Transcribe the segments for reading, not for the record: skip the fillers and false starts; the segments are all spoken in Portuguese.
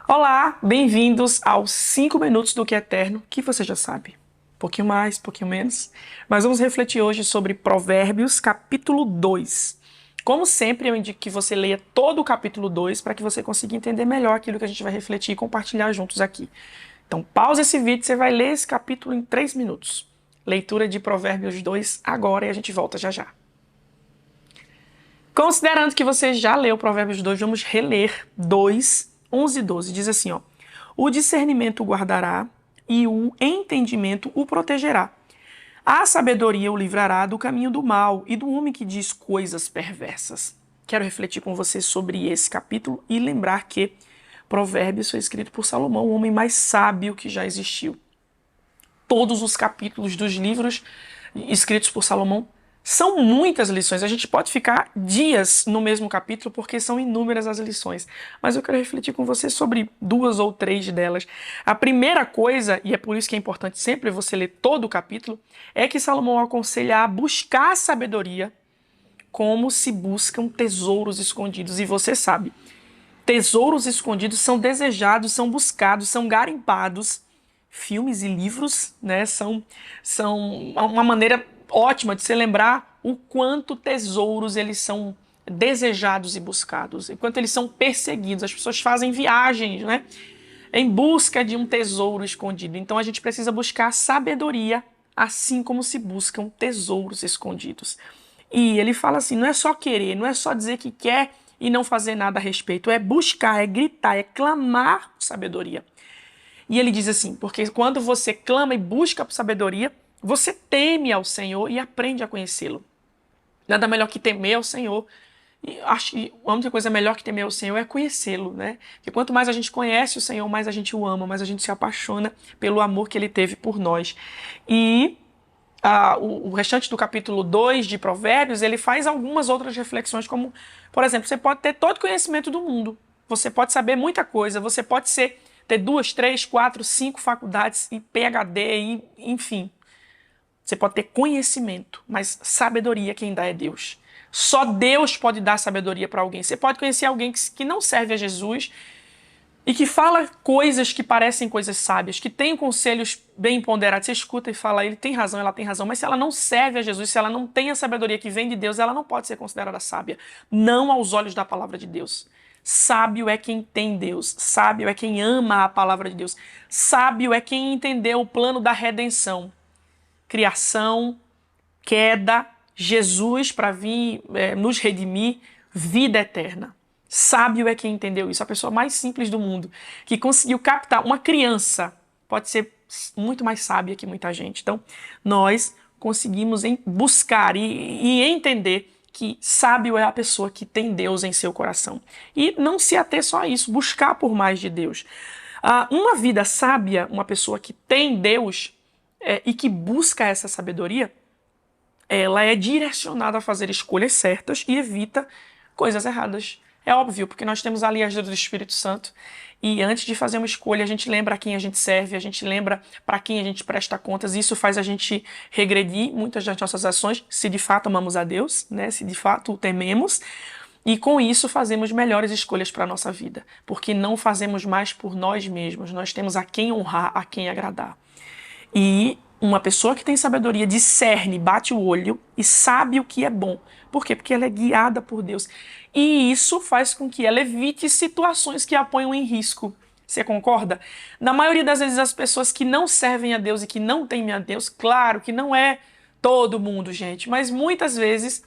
Olá, bem-vindos aos 5 minutos do que é eterno, que você já sabe. Um pouquinho mais, um pouquinho menos. Mas vamos refletir hoje sobre Provérbios, capítulo 2. Como sempre, eu indico que você leia todo o capítulo 2 para que você consiga entender melhor aquilo que a gente vai refletir e compartilhar juntos aqui. Então, pausa esse vídeo, você vai ler esse capítulo em 3 minutos. Leitura de Provérbios 2 agora e a gente volta já já. Considerando que você já leu Provérbios 2, vamos reler 2, 11 e 12. Diz assim, ó: o discernimento o guardará e o entendimento o protegerá. A sabedoria o livrará do caminho do mal e do homem que diz coisas perversas. Quero refletir com você sobre esse capítulo e lembrar que Provérbios foi escrito por Salomão, o homem mais sábio que já existiu. Todos os capítulos dos livros escritos por Salomão são muitas lições. A gente pode ficar dias no mesmo capítulo porque são inúmeras as lições. Mas eu quero refletir com você sobre 2 ou 3 delas. A primeira coisa, e é por isso que é importante sempre você ler todo o capítulo, é que Salomão aconselha a buscar a sabedoria como se buscam tesouros escondidos. E você sabe, tesouros escondidos são desejados, são buscados, são garimpados. Filmes e livros, né, são uma maneira ótima de se lembrar o quanto tesouros eles são desejados e buscados, enquanto eles são perseguidos. As pessoas fazem viagens, né, em busca de um tesouro escondido. Então a gente precisa buscar sabedoria, assim como se buscam tesouros escondidos. E ele fala assim, não é só querer, não é só dizer que quer e não fazer nada a respeito, é buscar, é gritar, é clamar por sabedoria. E ele diz assim, porque quando você clama e busca por sabedoria, você teme ao Senhor e aprende a conhecê-lo. Nada melhor que temer ao Senhor. E acho que a única coisa melhor que temer ao Senhor é conhecê-lo, né? Porque quanto mais a gente conhece o Senhor, mais a gente o ama, mais a gente se apaixona pelo amor que ele teve por nós. E o restante do capítulo 2 de Provérbios, ele faz algumas outras reflexões, como, por exemplo, você pode ter todo o conhecimento do mundo, você pode saber muita coisa, você pode ter 2, 3, 4, 5 faculdades e PhD, e, enfim. Você pode ter conhecimento, mas sabedoria quem dá é Deus. Só Deus pode dar sabedoria para alguém. Você pode conhecer alguém que não serve a Jesus e que fala coisas que parecem coisas sábias, que tem conselhos bem ponderados. Você escuta e fala, ele tem razão, ela tem razão. Mas se ela não serve a Jesus, se ela não tem a sabedoria que vem de Deus, ela não pode ser considerada sábia. Não aos olhos da palavra de Deus. Sábio é quem tem Deus. Sábio é quem ama a palavra de Deus. Sábio é quem entendeu o plano da redenção. Criação, queda, Jesus para vir nos redimir, vida eterna. Sábio é quem entendeu isso, a pessoa mais simples do mundo, que conseguiu captar. Uma criança pode ser muito mais sábia que muita gente. Então, nós conseguimos buscar e entender que sábio é a pessoa que tem Deus em seu coração. E não se ater só a isso, buscar por mais de Deus. Uma vida sábia, uma pessoa que tem Deus e que busca essa sabedoria, ela é direcionada a fazer escolhas certas e evita coisas erradas. É óbvio, porque nós temos ali a ajuda do Espírito Santo e antes de fazer uma escolha, a gente lembra a quem a gente serve, a gente lembra para quem a gente presta contas, e isso faz a gente regredir muitas das nossas ações, se de fato amamos a Deus, né? Se de fato o tememos, e com isso fazemos melhores escolhas para a nossa vida, porque não fazemos mais por nós mesmos, nós temos a quem honrar, a quem agradar. E uma pessoa que tem sabedoria discerne, bate o olho e sabe o que é bom. Por quê? Porque ela é guiada por Deus. E isso faz com que ela evite situações que a ponham em risco. Você concorda? Na maioria das vezes, as pessoas que não servem a Deus e que não temem a Deus, claro que não é todo mundo, gente, mas muitas vezes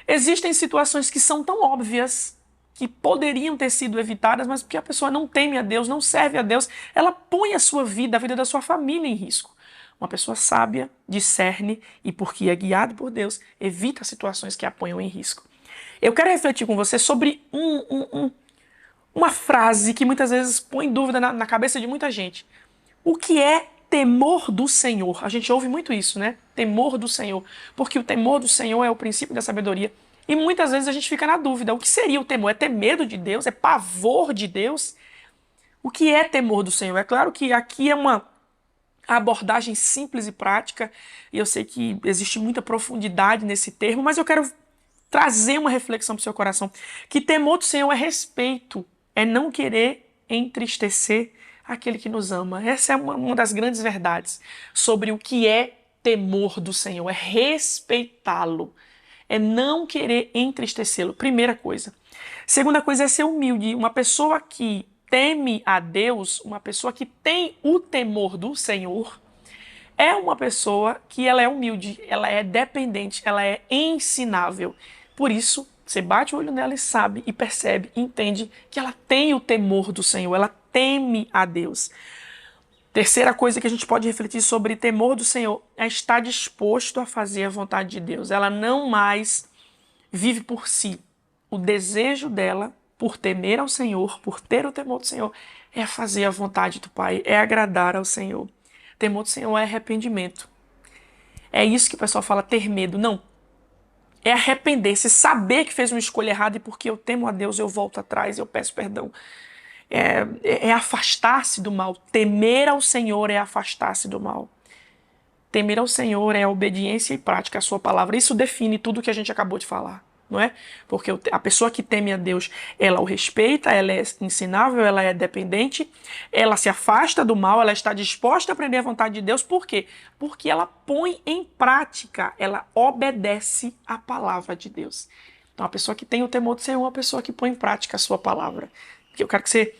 existem situações que são tão óbvias que poderiam ter sido evitadas, mas porque a pessoa não teme a Deus, não serve a Deus, ela põe a sua vida, a vida da sua família em risco. Uma pessoa sábia discerne e, porque é guiado por Deus, evita situações que a ponham em risco. Eu quero refletir com você sobre uma frase que muitas vezes põe dúvida na cabeça de muita gente. O que é temor do Senhor? A gente ouve muito isso, né? Temor do Senhor. Porque o temor do Senhor é o princípio da sabedoria. E muitas vezes a gente fica na dúvida. O que seria o temor? É ter medo de Deus? É pavor de Deus? O que é temor do Senhor? É claro que aqui é uma abordagem simples e prática, e eu sei que existe muita profundidade nesse termo, mas eu quero trazer uma reflexão para o seu coração, que temor do Senhor é respeito, é não querer entristecer aquele que nos ama. Essa é uma das grandes verdades sobre o que é temor do Senhor, é respeitá-lo, é não querer entristecê-lo, primeira coisa. Segunda coisa é ser humilde. Uma pessoa que teme a Deus, uma pessoa que tem o temor do Senhor, é uma pessoa que ela é humilde, ela é dependente, ela é ensinável. Por isso, você bate o olho nela e sabe, e percebe, entende que ela tem o temor do Senhor, ela teme a Deus. Terceira coisa que a gente pode refletir sobre temor do Senhor é estar disposto a fazer a vontade de Deus. Ela não mais vive por si. O desejo dela, por temer ao Senhor, por ter o temor do Senhor, é fazer a vontade do Pai, é agradar ao Senhor. Temor do Senhor é arrependimento. É isso que o pessoal fala, ter medo. Não. É arrepender-se, saber que fez uma escolha errada e porque eu temo a Deus, eu volto atrás, eu peço perdão. É afastar-se do mal. Temer ao Senhor é afastar-se do mal. Temer ao Senhor é a obediência e prática à sua palavra. Isso define tudo o que a gente acabou de falar, não é? Porque a pessoa que teme a Deus, ela o respeita, ela é ensinável, ela é dependente, ela se afasta do mal, ela está disposta a aprender a vontade de Deus. Por quê? Porque ela põe em prática, ela obedece à palavra de Deus. Então, a pessoa que tem o temor do Senhor é uma pessoa que põe em prática a sua palavra. Eu quero que você,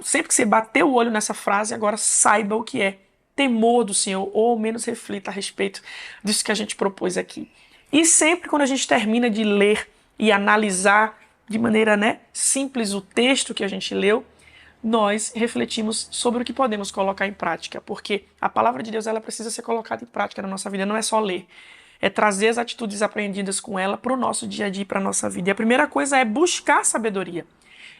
sempre que você bater o olho nessa frase, agora saiba o que é temor do Senhor, ou ao menos reflita a respeito disso que a gente propôs aqui. E sempre quando a gente termina de ler e analisar de maneira simples o texto que a gente leu, nós refletimos sobre o que podemos colocar em prática, porque a palavra de Deus ela precisa ser colocada em prática na nossa vida, não é só ler. É trazer as atitudes aprendidas com ela para o nosso dia a dia, para a nossa vida. E a primeira coisa é buscar sabedoria.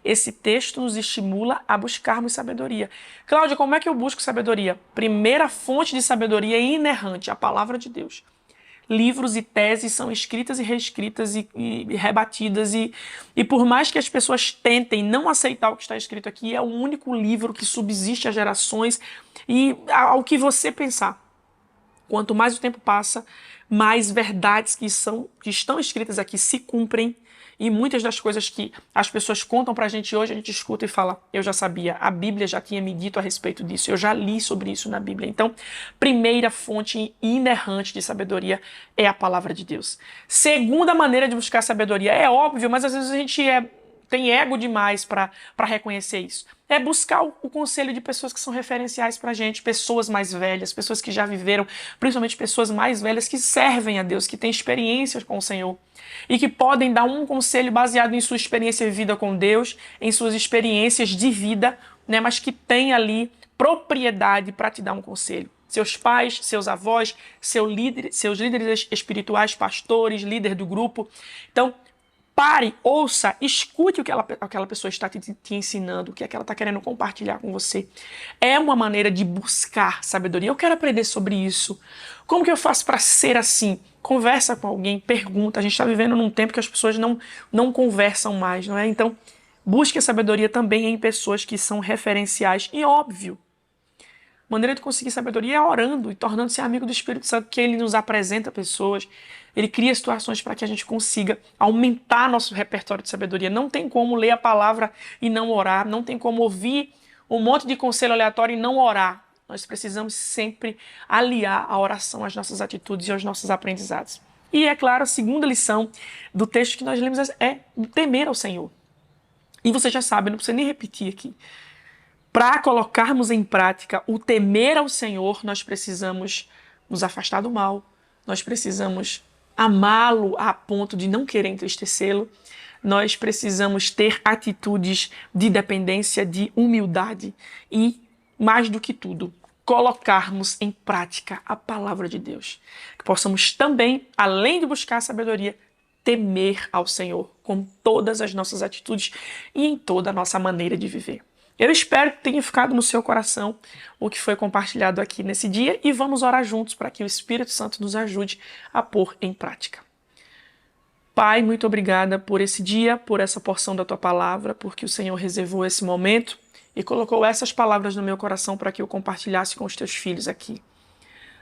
Esse texto nos estimula a buscarmos sabedoria. Cláudia, como é que eu busco sabedoria? Primeira fonte de sabedoria é inerrante, a palavra de Deus. Livros e teses são escritas e reescritas e rebatidas e por mais que as pessoas tentem não aceitar o que está escrito aqui, é o único livro que subsiste a gerações e ao que você pensar. Quanto mais o tempo passa, mais verdades que estão escritas aqui se cumprem. E muitas das coisas que as pessoas contam pra gente hoje, a gente escuta e fala, eu já sabia, a Bíblia já tinha me dito a respeito disso, eu já li sobre isso na Bíblia. Então, primeira fonte inerrante de sabedoria é a palavra de Deus. Segunda maneira de buscar sabedoria, é óbvio, mas às vezes a gente tem ego demais para reconhecer isso. É buscar o conselho de pessoas que são referenciais pra gente, pessoas mais velhas, pessoas que já viveram, principalmente pessoas mais velhas que servem a Deus, que têm experiências com o Senhor e que podem dar um conselho baseado em sua experiência de vida com Deus, em suas experiências de vida, mas que tem ali propriedade para te dar um conselho. Seus pais, seus avós, seus líderes espirituais, pastores, líder do grupo. Então, pare, ouça, escute o que aquela pessoa está te ensinando, o que é que ela está querendo compartilhar com você. É uma maneira de buscar sabedoria. Eu quero aprender sobre isso. Como que eu faço para ser assim? Conversa com alguém, pergunta. A gente está vivendo num tempo que as pessoas não conversam mais, não é? Então, busque a sabedoria também em pessoas que são referenciais. E óbvio, a maneira de conseguir sabedoria é orando e tornando-se amigo do Espírito Santo, que ele nos apresenta pessoas, ele cria situações para que a gente consiga aumentar nosso repertório de sabedoria. Não tem como ler a palavra e não orar, não tem como ouvir um monte de conselho aleatório e não orar. Nós precisamos sempre aliar a oração às nossas atitudes e aos nossos aprendizados. E é claro, a segunda lição do texto que nós lemos é temer ao Senhor. E você já sabe, não precisa nem repetir aqui. Para colocarmos em prática o temer ao Senhor, nós precisamos nos afastar do mal, nós precisamos amá-lo a ponto de não querer entristecê-lo, nós precisamos ter atitudes de dependência, de humildade e, mais do que tudo, colocarmos em prática a palavra de Deus. Que possamos também, além de buscar a sabedoria, temer ao Senhor com todas as nossas atitudes e em toda a nossa maneira de viver. Eu espero que tenha ficado no seu coração o que foi compartilhado aqui nesse dia e vamos orar juntos para que o Espírito Santo nos ajude a pôr em prática. Pai, muito obrigada por esse dia, por essa porção da Tua palavra, porque o Senhor reservou esse momento e colocou essas palavras no meu coração para que eu compartilhasse com os Teus filhos aqui.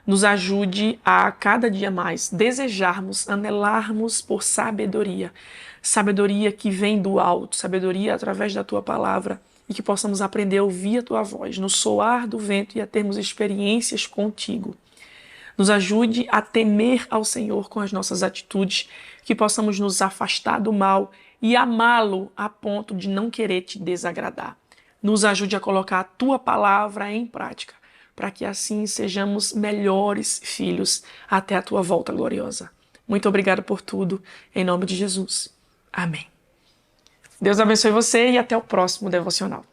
Nos ajude a cada dia mais desejarmos, anelarmos por sabedoria. Sabedoria que vem do alto, sabedoria através da Tua palavra, e que possamos aprender a ouvir a Tua voz, no soar do vento e a termos experiências contigo. Nos ajude a temer ao Senhor com as nossas atitudes, que possamos nos afastar do mal e amá-lo a ponto de não querer te desagradar. Nos ajude a colocar a Tua palavra em prática, para que assim sejamos melhores filhos até a Tua volta gloriosa. Muito obrigado por tudo, em nome de Jesus. Amém. Deus abençoe você e até o próximo devocional.